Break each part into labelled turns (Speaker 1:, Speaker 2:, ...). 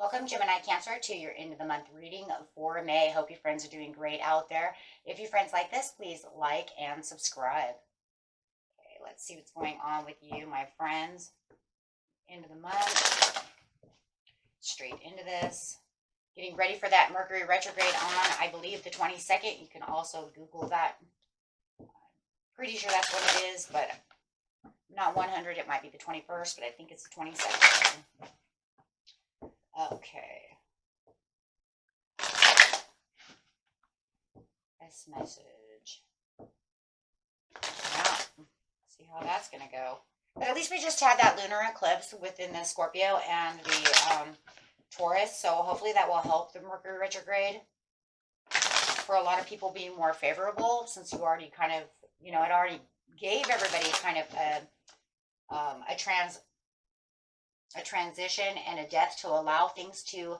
Speaker 1: Welcome, Gemini Cancer, to your end of the month reading for May. Hope your friends are doing great out there. If your friends like this, please like and subscribe. Okay, let's see what's going on with you, my friends. End of the month. Straight into this. Getting ready for that Mercury retrograde on, I believe, the 22nd. You can also Google that. Pretty sure that's what it is, but not 100. It might be the 21st, but I think it's the 22nd. Okay. This message. Yeah. See how that's going to go. But at least we just had that lunar eclipse within the Scorpio and the Taurus. So hopefully that will help the Mercury retrograde for a lot of people being more favorable, since you already kind of, it already gave everybody kind of a transition and a death to allow things to,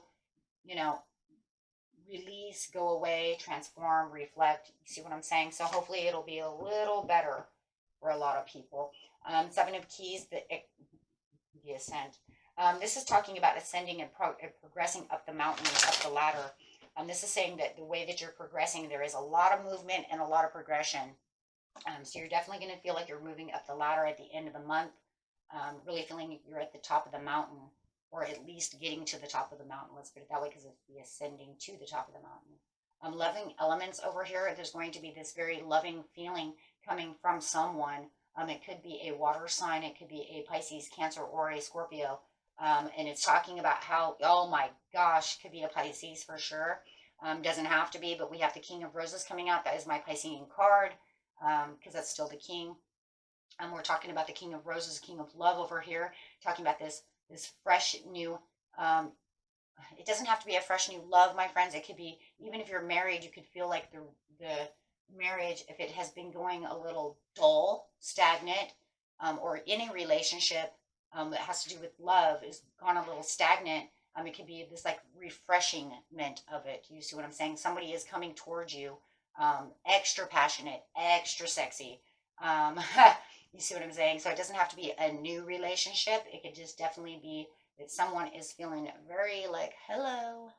Speaker 1: release, go away, transform, reflect. You see what I'm saying? So hopefully it'll be a little better for a lot of people. Seven of Keys, the ascent. This is talking about ascending and progressing up the mountain, up the ladder. This is saying that the way that you're progressing, there is a lot of movement and a lot of progression. So you're definitely going to feel like you're moving up the ladder at the end of the month. Really feeling you're at the top of the mountain, or at least getting to the top of the mountain. Let's put it that way, because it's the ascending to the top of the mountain. Loving elements over here. There's going to be this very loving feeling coming from someone. It could be a water sign. It could be a Pisces, Cancer, or a Scorpio. And it's talking about how, oh my gosh, could be a Pisces for sure. Doesn't have to be, but we have the King of Roses coming out. That is my Piscean card, because that's still the king. We're talking about the King of Roses, King of Love over here, talking about this fresh new, it doesn't have to be a fresh new love, my friends. It could be, even if you're married, you could feel like the marriage, if it has been going a little dull, stagnant, or any relationship that has to do with love is gone a little stagnant. It could be this like refreshingment of it. You see what I'm saying? Somebody is coming towards you, extra passionate, extra sexy. You see what I'm saying? So it doesn't have to be a new relationship. It could just definitely be that someone is feeling very like, hello.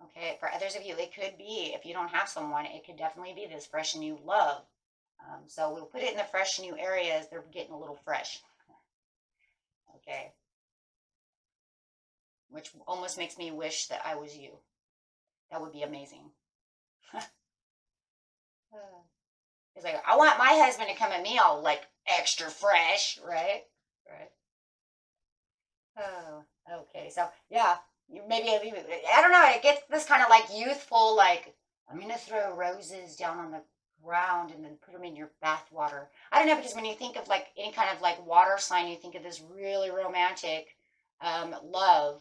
Speaker 1: Okay, for others of you, it could be, if you don't have someone, it could definitely be this fresh new love. So we'll put it in the fresh new areas. They're getting a little fresh. Okay. Which almost makes me wish that I was you. That would be amazing. It's like, I want my husband to come at me all like extra fresh, right? Right. Oh, okay. So yeah, maybe I don't know. It gets this kind of like youthful, like I'm gonna throw roses down on the ground and then put them in your bath water. I don't know, because when you think of like any kind of like water sign, you think of this really romantic love.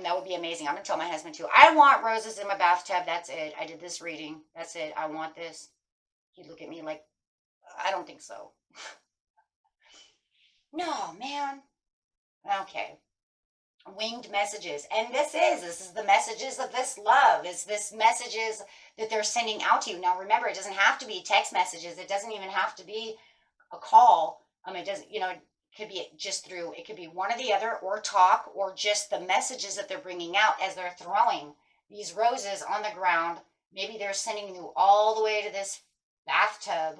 Speaker 1: That would be amazing. I'm gonna tell my husband too. I want roses in my bathtub. That's it. I did this reading. That's it. I want this. He'd look at me like, I don't think so. No, man. Okay. Winged messages. And this is the messages of this love. Is this messages that they're sending out to you. Now remember, it doesn't have to be text messages. It doesn't even have to be a call. It doesn't, it could be just through, it could be one or the other, or talk, or just the messages that they're bringing out as they're throwing these roses on the ground. Maybe they're sending you all the way to this bathtub.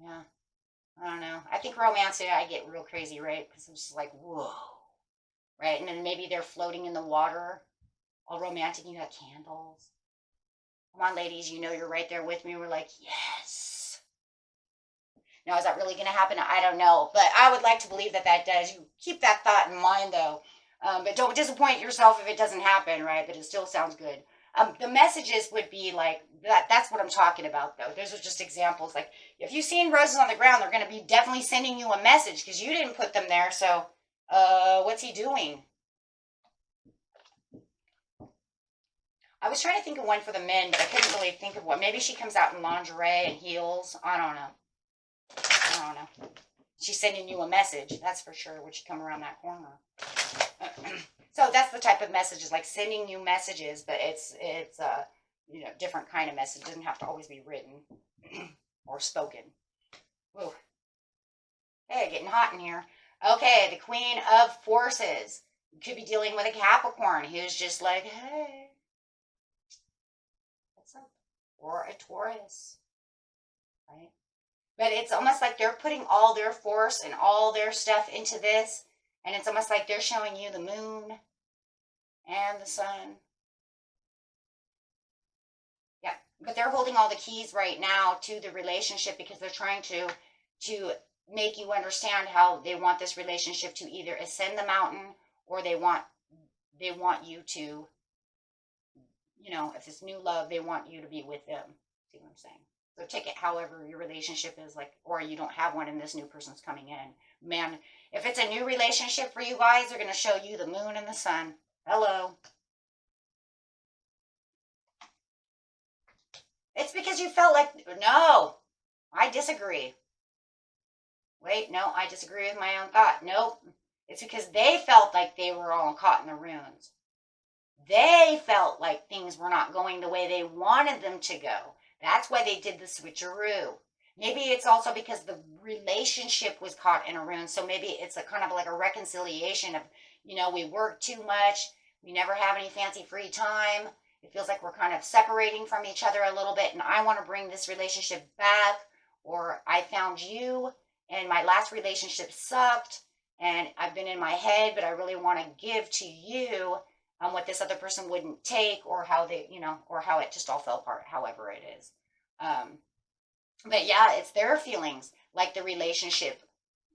Speaker 1: Yeah, I don't know. I think romance, I get real crazy, right? Because I'm just like, whoa, right? And then maybe they're floating in the water, all romantic. You got candles. Come on, ladies, you're right there with me. We're like, yes. Now, is that really going to happen? I don't know, but I would like to believe that does. You keep that thought in mind, though. But don't disappoint yourself if it doesn't happen, right? But it still sounds good. The messages would be like that. That's what I'm talking about, though. Those are just examples. Like, if you've seen roses on the ground, they're going to be definitely sending you a message because you didn't put them there. So, what's he doing? I was trying to think of one for the men, but I couldn't really think of one. Maybe she comes out in lingerie and heels. I don't know. I don't know. She's sending you a message, that's for sure, when she come around that corner. So that's the type of messages, like sending you messages, but it's you know, different kind of message. It doesn't have to always be written or spoken. Ooh. Hey, getting hot in here. Okay, the Queen of Forces. You could be dealing with a Capricorn who's just like, hey, what's up? Or a Taurus, right? But it's almost like they're putting all their force and all their stuff into this. And it's almost like they're showing you the moon and the sun. Yeah, but they're holding all the keys right now to the relationship because they're trying to make you understand how they want this relationship to either ascend the mountain or they want you to, you know, if it's new love, they want you to be with them. See what I'm saying? So take it however your relationship is, like, or you don't have one and this new person's coming in. Man, if it's a new relationship for you guys, they're going to show you the moon and the sun. Hello. It's because you felt like, no, I disagree. Wait, no, I disagree with my own thought. Nope. It's because they felt like they were all caught in the ruins. They felt like things were not going the way they wanted them to go. That's why they did the switcheroo. Maybe it's also because the relationship was caught in a ruin. So maybe it's a kind of like a reconciliation of, you know, we work too much. We never have any fancy free time. It feels like we're kind of separating from each other a little bit. And I want to bring this relationship back. Or I found you and my last relationship sucked. And I've been in my head, but I really want to give to you what this other person wouldn't take, or how they, you know, or how it just all fell apart, however it is. But yeah, it's their feelings, like the relationship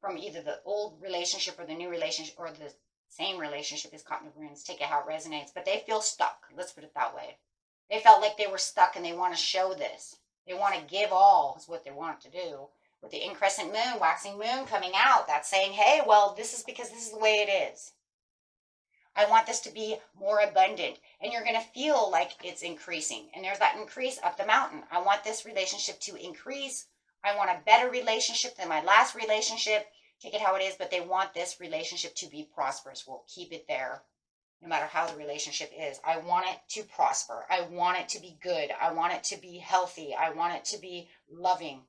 Speaker 1: from either the old relationship or the new relationship or the same relationship is caught in the ruins. Take it how it resonates, but they feel stuck. Let's put it that way. They felt like they were stuck and they want to show this. They want to give all is what they want to do. With the increscent moon, waxing moon coming out, that's saying, hey, well, this is because this is the way it is. I want this to be more abundant. And you're going to feel like it's increasing. And there's that increase up the mountain. I want this relationship to increase. I want a better relationship than my last relationship. Take it how it is, but they want this relationship to be prosperous. We'll keep it there, no matter how the relationship is. I want it to prosper. I want it to be good. I want it to be healthy. I want it to be loving.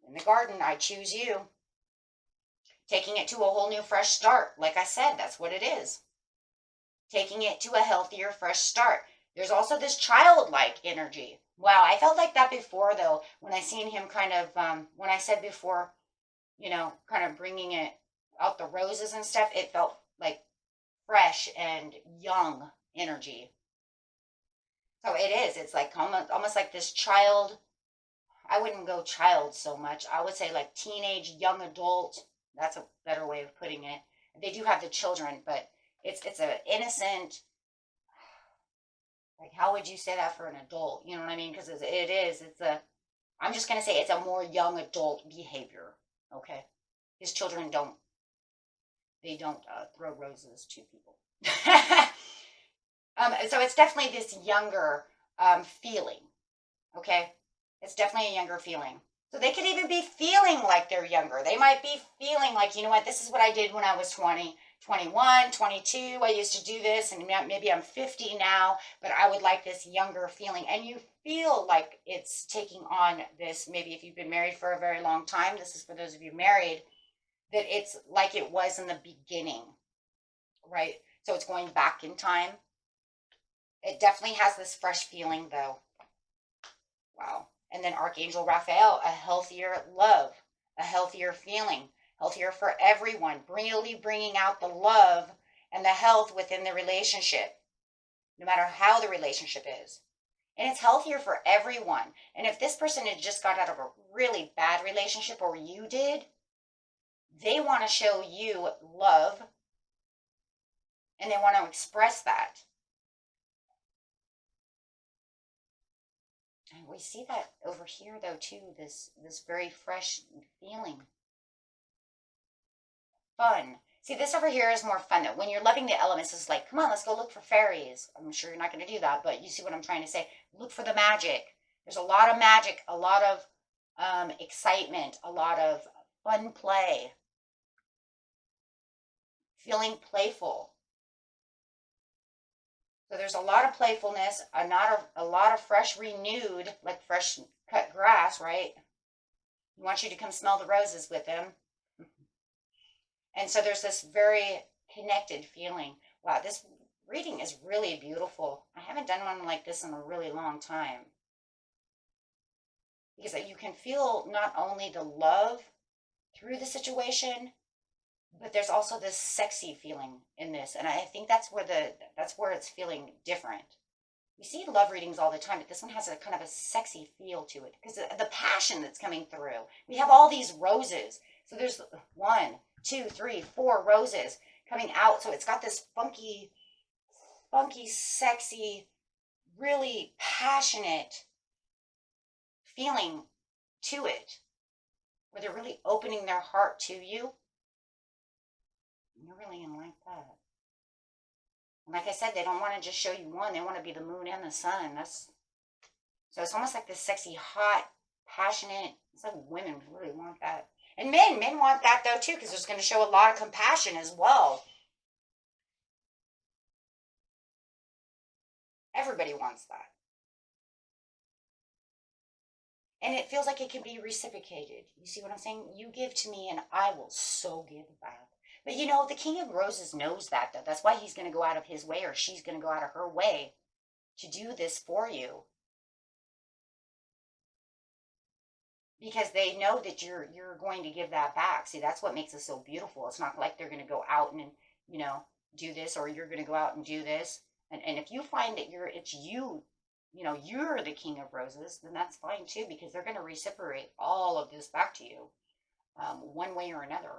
Speaker 1: In the garden, I choose you. Taking it to a whole new fresh start. Like I said, that's what it is. Taking it to a healthier fresh start. There's also this childlike energy. Wow, I felt like that before, though, when I seen him kind of, when I said before, you know, kind of bringing it out the roses and stuff, it felt like fresh and young energy. So it is. It's like almost like this child. I wouldn't go child so much. I would say like teenage, young adult. That's a better way of putting it. They do have the children, but it's an innocent, like, how would you say that for an adult? You know what I mean? Because I'm just going to say it's a more young adult behavior. Okay. His children don't throw roses to people. So it's definitely this younger feeling. Okay. It's definitely a younger feeling. So they could even be feeling like they're younger. They might be feeling like, you know what, this is what I did when I was 20, 21, 22. I used to do this, and maybe I'm 50 now, but I would like this younger feeling. And you feel like it's taking on this, maybe if you've been married for a very long time, this is for those of you married, that it's like it was in the beginning, right? So it's going back in time. It definitely has this fresh feeling, though. Wow. And then Archangel Raphael, a healthier love, a healthier feeling, healthier for everyone, really bringing out the love and the health within the relationship, no matter how the relationship is. And it's healthier for everyone. And if this person had just got out of a really bad relationship, or you did, they want to show you love and they want to express that. And we see that over here, though, too, this very fresh feeling. Fun. See, this over here is more fun though. When you're loving the elements, it's like, come on, let's go look for fairies. I'm sure you're not going to do that, but you see what I'm trying to say. Look for the magic. There's a lot of magic, a lot of excitement, a lot of fun play, feeling playful. So there's a lot of playfulness, a lot of fresh, renewed, like fresh cut grass, right? He wants you to come smell the roses with him. And so there's this very connected feeling. Wow, this reading is really beautiful. I haven't done one like this in a really long time. Because you can feel not only the love through the situation, but there's also this sexy feeling in this. And I think that's where it's feeling different. We see love readings all the time, but this one has a kind of a sexy feel to it because the passion that's coming through. We have all these roses. So there's 1, 2, 3, 4 roses coming out. So it's got this funky, sexy, really passionate feeling to it, where they're really opening their heart to you. You're really gonna like that. And like I said, they don't want to just show you one. They want to be the moon and the sun. So it's almost like this sexy, hot, passionate. It's like women really want that. And men want that though too, because it's going to show a lot of compassion as well. Everybody wants that. And it feels like it can be reciprocated. You see what I'm saying? You give to me and I will so give back. But you know, the King of Roses knows that though. That's why he's going to go out of his way, or she's going to go out of her way to do this for you. Because they know that you're going to give that back. See, that's what makes it so beautiful. It's not like they're going to go out and, you know, do this, or you're going to go out and do this. And if you find that it's you, you know, you're the King of Roses, then that's fine too, because they're going to reciprocate all of this back to you, one way or another.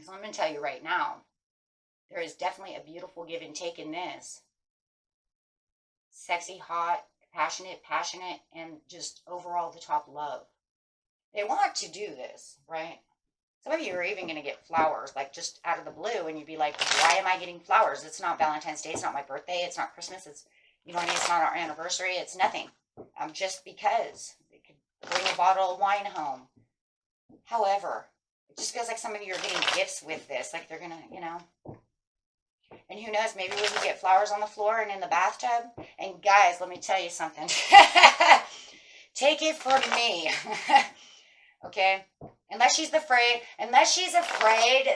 Speaker 1: So I'm going to tell you right now, there is definitely a beautiful give and take in this. Sexy, hot, passionate, and just overall the top love. They want to do this, right? Some of you are even going to get flowers, like just out of the blue, and you'd be like, why am I getting flowers? It's not Valentine's Day, it's not my birthday, it's not Christmas, it's, you know what I mean, it's not our anniversary, it's nothing. Just because. They could bring a bottle of wine home. However, it just feels like some of you are getting gifts with this, like they're going to, you know. And who knows, maybe we can get flowers on the floor and in the bathtub. And guys, let me tell you something. Take it from me. Okay? Unless she's afraid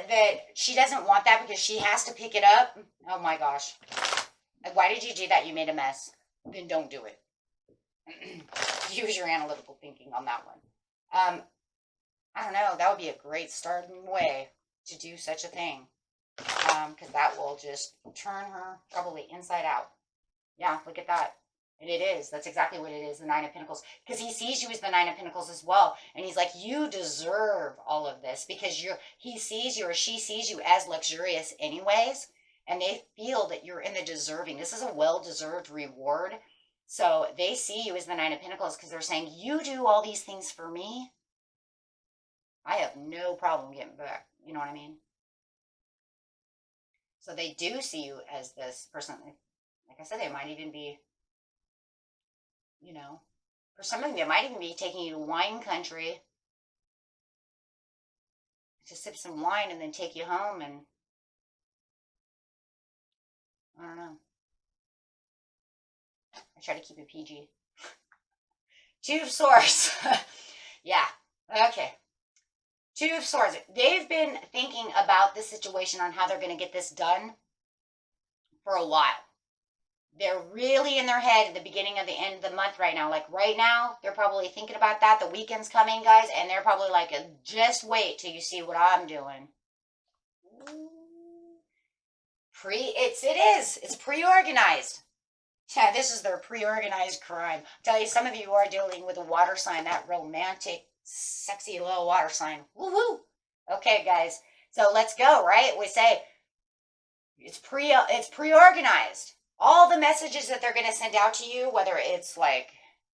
Speaker 1: that she doesn't want that because she has to pick it up. Oh my gosh. Why did you do that? You made a mess. Then don't do it. Use your analytical thinking on that one. I don't know. That would be a great starting way to do such a thing. Because that will just turn her probably inside out. Yeah, look at that. And it is. That's exactly what it is, the Nine of Pentacles. Because he sees you as the Nine of Pentacles as well. And he's like, you deserve all of this. Because he sees you, or she sees you as luxurious anyways. And they feel that you're in the deserving. This is a well-deserved reward. So they see you as the Nine of Pentacles because they're saying, you do all these things for me. I have no problem getting back. You know what I mean? So they do see you as this person. Like I said, they might even be, you know, for some of them, they might even be taking you to wine country to sip some wine and then take you home. And I don't know. I try to keep it PG. Two of Swords. Yeah. Okay. Two of Swords. They've been thinking about this situation on how they're going to get this done for a while. They're really in their head at the beginning of the end of the month right now. Like right now, they're probably thinking about that. The weekend's coming, guys, and they're probably like, just wait till you see what I'm doing. It's pre-organized. Yeah, this is their pre-organized crime. I'll tell you, some of you are dealing with a water sign, that romantic, sexy little water sign. Woohoo! Okay, guys. So let's go, right? We say it's pre-organized. All the messages that they're going to send out to you, whether it's like,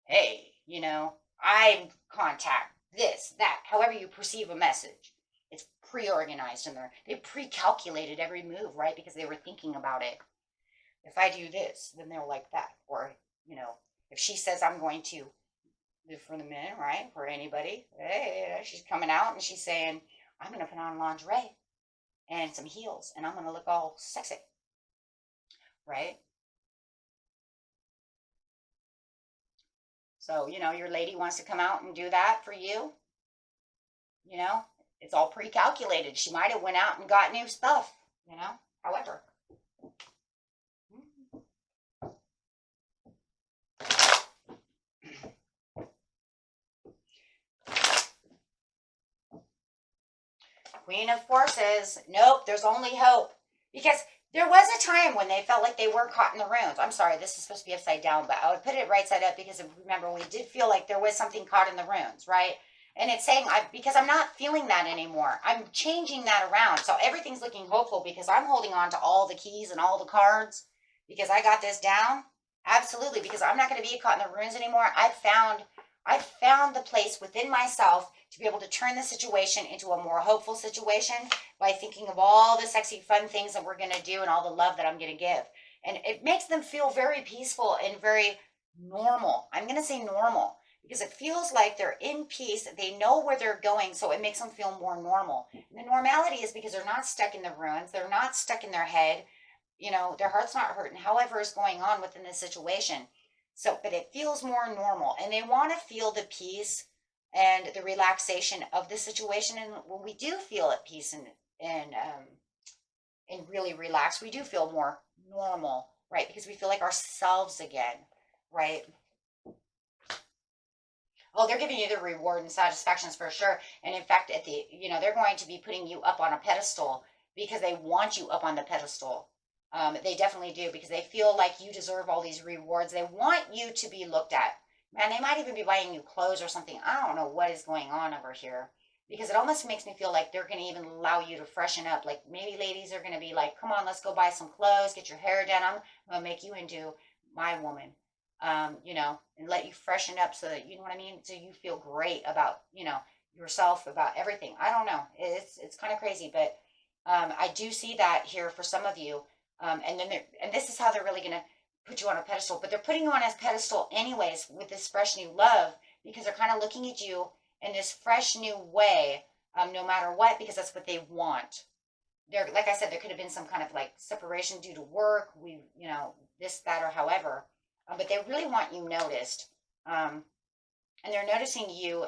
Speaker 1: hey, you know, I contact this, that, however you perceive a message, it's pre-organized and they pre-calculated every move, right? Because they were thinking about it. If I do this, then they'll like that. Or, you know, if she says I'm going to live for the men, right? For anybody, hey, she's coming out and she's saying, I'm going to put on lingerie and some heels and I'm going to look all sexy, right? So, you know, your lady wants to come out and do that for you, you know, it's all pre-calculated. She might have went out and got new stuff, you know, however. Queen of Forces, nope, there's only hope. Because there was a time when they felt like they were caught in the runes. I'm sorry, this is supposed to be upside down, but I would put it right side up because remember, we did feel like there was something caught in the runes, right? And it's saying, because I'm not feeling that anymore. I'm changing that around. So everything's looking hopeful because I'm holding on to all the keys and all the cards because I got this down. Absolutely, because I'm not going to be caught in the runes anymore. I've found the place within myself to be able to turn the situation into a more hopeful situation by thinking of all the sexy, fun things that we're going to do and all the love that I'm going to give. And it makes them feel very peaceful and very normal. I'm going to say normal because it feels like they're in peace. They know where they're going, so it makes them feel more normal. And the normality is because they're not stuck in the ruins. They're not stuck in their head. You know, their heart's not hurting, however is going on within this situation. So, but it feels more normal and they want to feel the peace and the relaxation of the situation. And when we do feel at peace and really relaxed, we do feel more normal, right? Because we feel like ourselves again, right? Oh, they're giving you the reward and satisfactions for sure. And in fact, they're going to be putting you up on a pedestal because they want you up on the pedestal. They definitely do because they feel like you deserve all these rewards. They want you to be looked at. Man, they might even be buying you clothes or something. I don't know what is going on over here because it almost makes me feel like they're going to even allow you to freshen up. Like maybe ladies are going to be like, come on, let's go buy some clothes, get your hair done. I'm going to make you into my woman, and let you freshen up so that, you know what I mean? So you feel great about, yourself, about everything. I don't know. It's kind of crazy, but I do see that here for some of you. And this is how they're really going to put you on a pedestal, but they're putting you on a pedestal anyways with this fresh new love because they're kind of looking at you in this fresh new way, no matter what, because that's what they want. Like I said, there could have been some kind of like separation due to work, this, that, or however, but they really want you noticed, and they're noticing you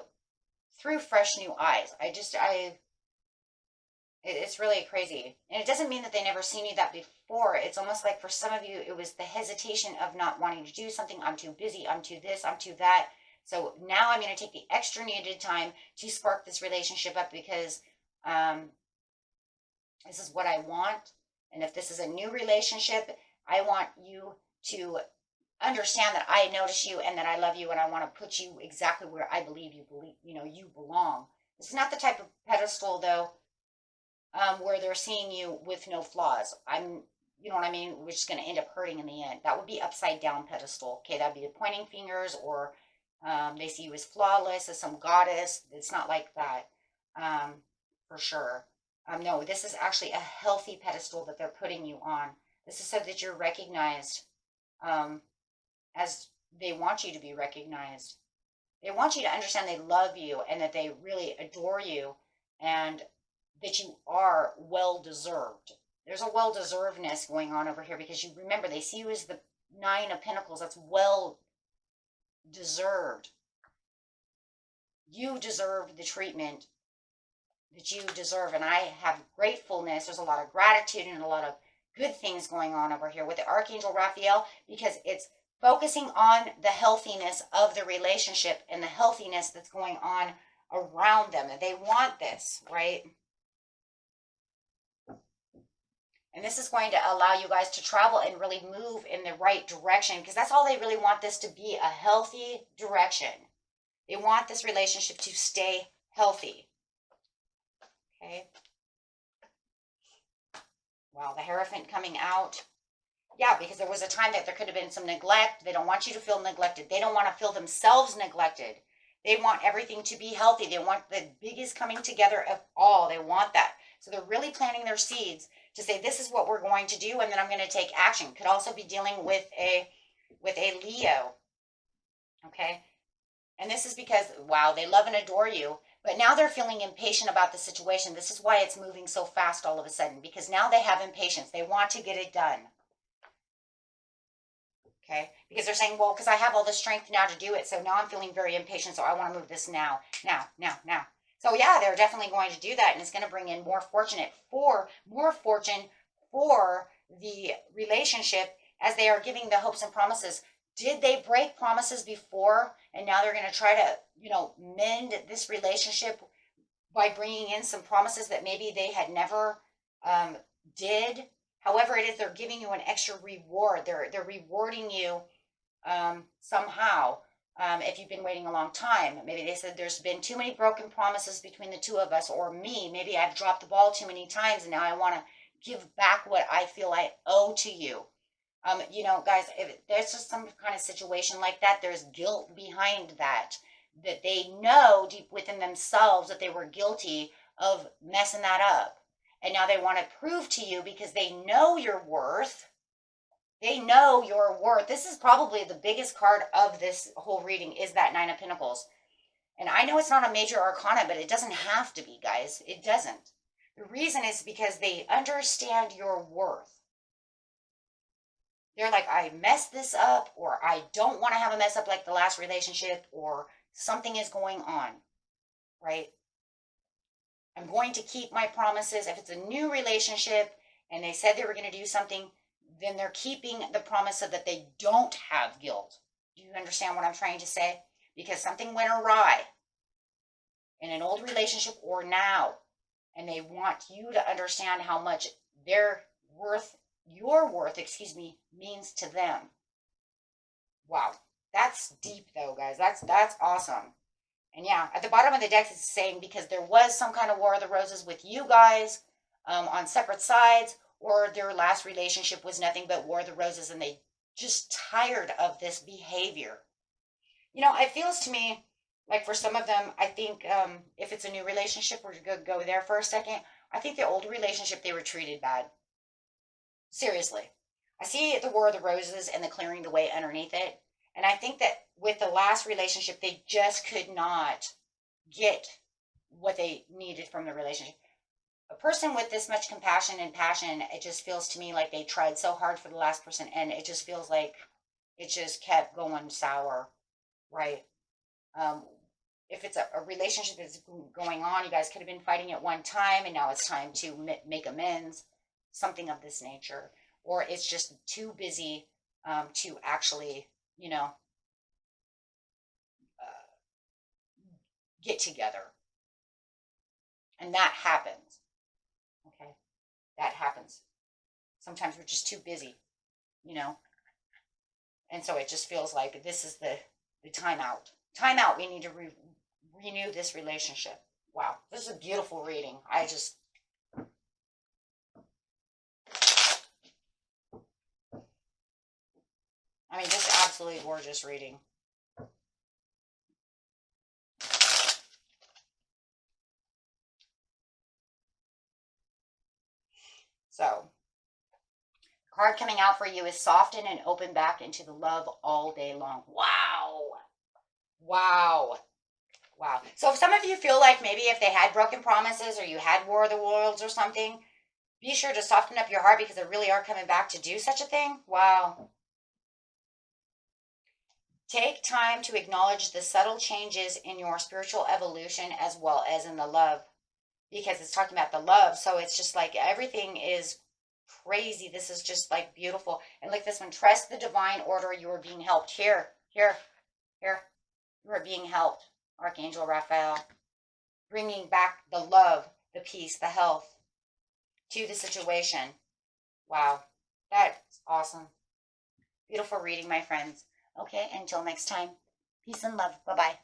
Speaker 1: through fresh new eyes. It's really crazy. And it doesn't mean that they never seen you that before. It's almost like for some of you, it was the hesitation of not wanting to do something. I'm too busy. I'm too this. I'm too that. So now I'm going to take the extra needed time to spark this relationship up because this is what I want. And if this is a new relationship, I want you to understand that I notice you and that I love you and I want to put you exactly where I believe you belong. It's not the type of pedestal, though, where they're seeing you with no flaws. You know what I mean? Which is going to end up hurting in the end. That would be upside down pedestal. Okay, that'd be the pointing fingers, or they see you as flawless, as some goddess. It's not like that, for sure. No, this is actually a healthy pedestal that they're putting you on. This is so that you're recognized as they want you to be recognized. They want you to understand they love you and that they really adore you and that you are well-deserved. There's a well-deservedness going on over here because you remember they see you as the Nine of Pentacles. That's well-deserved. You deserve the treatment that you deserve, and I have gratefulness. There's a lot of gratitude and a lot of good things going on over here with the Archangel Raphael because it's focusing on the healthiness of the relationship and the healthiness that's going on around them. They want this, right? And this is going to allow you guys to travel and really move in the right direction because that's all they really want this to be, a healthy direction. They want this relationship to stay healthy. Okay. Wow, the Hierophant coming out. Yeah, because there was a time that there could have been some neglect. They don't want you to feel neglected. They don't want to feel themselves neglected. They want everything to be healthy. They want the biggest coming together of all. They want that. So they're really planting their seeds to say, this is what we're going to do, and then I'm going to take action. Could also be dealing with a Leo. Okay? And this is because, wow, they love and adore you, but now they're feeling impatient about the situation. This is why it's moving so fast all of a sudden, because now they have impatience. They want to get it done. Okay? Because they're saying, well, because I have all the strength now to do it, so now I'm feeling very impatient, so I want to move this now. So yeah, they're definitely going to do that, and it's going to bring in more fortune for the relationship as they are giving the hopes and promises. Did they break promises before, and now they're going to try to, mend this relationship by bringing in some promises that maybe they had never did? However it is, they're giving you an extra reward. They're rewarding you somehow. If you've been waiting a long time, maybe they said there's been too many broken promises between the two of us, or me. Maybe I've dropped the ball too many times, and now I want to give back what I feel I owe to you. Guys, if there's just some kind of situation like that, there's guilt behind that they know deep within themselves that they were guilty of messing that up. And now they want to prove to you because they know your worth. They know your worth. This is probably the biggest card of this whole reading, is that Nine of Pentacles. And I know it's not a major arcana, but it doesn't have to be, guys. It doesn't. The reason is because they understand your worth. They're like, I messed this up, or I don't want to have a mess up like the last relationship, or something is going on, right? I'm going to keep my promises. If it's a new relationship and they said they were going to do something, then they're keeping the promise so that they don't have guilt. Do you understand what I'm trying to say? Because something went awry in an old relationship or now, and they want you to understand how much your worth, means to them. Wow. That's deep though, guys. That's awesome. And yeah, at the bottom of the deck it's saying because there was some kind of War of the Roses with you guys on separate sides, or their last relationship was nothing but War of the Roses and they just tired of this behavior. It feels to me like for some of them, I think if it's a new relationship, we're going to go there for a second. I think the old relationship, they were treated bad. Seriously. I see the War of the Roses and the clearing the way underneath it. And I think that with the last relationship, they just could not get what they needed from the relationship. A person with this much compassion and passion, it just feels to me like they tried so hard for the last person, and it just feels like it just kept going sour, right? If it's a relationship that's going on, you guys could have been fighting at one time, and now it's time to make amends, something of this nature. Or it's just too busy to actually, get together. And that happens. Okay? That happens. Sometimes we're just too busy, And so it just feels like this is the time out. Time out. We need to renew this relationship. Wow. This is a beautiful reading. Just absolutely gorgeous reading. So, the card coming out for you is soften and open back into the love all day long. Wow. Wow. Wow. So if some of you feel like maybe if they had broken promises or you had War of the Worlds or something, be sure to soften up your heart because they really are coming back to do such a thing. Wow. Take time to acknowledge the subtle changes in your spiritual evolution as well as in the love, because it's talking about the love. So it's just like everything is crazy. This is just like beautiful. And like this one, trust the divine order. You are being helped. Here. You are being helped. Archangel Raphael, bringing back the love, the peace, the health to the situation. Wow. That's awesome. Beautiful reading, my friends. Okay, until next time. Peace and love. Bye-bye.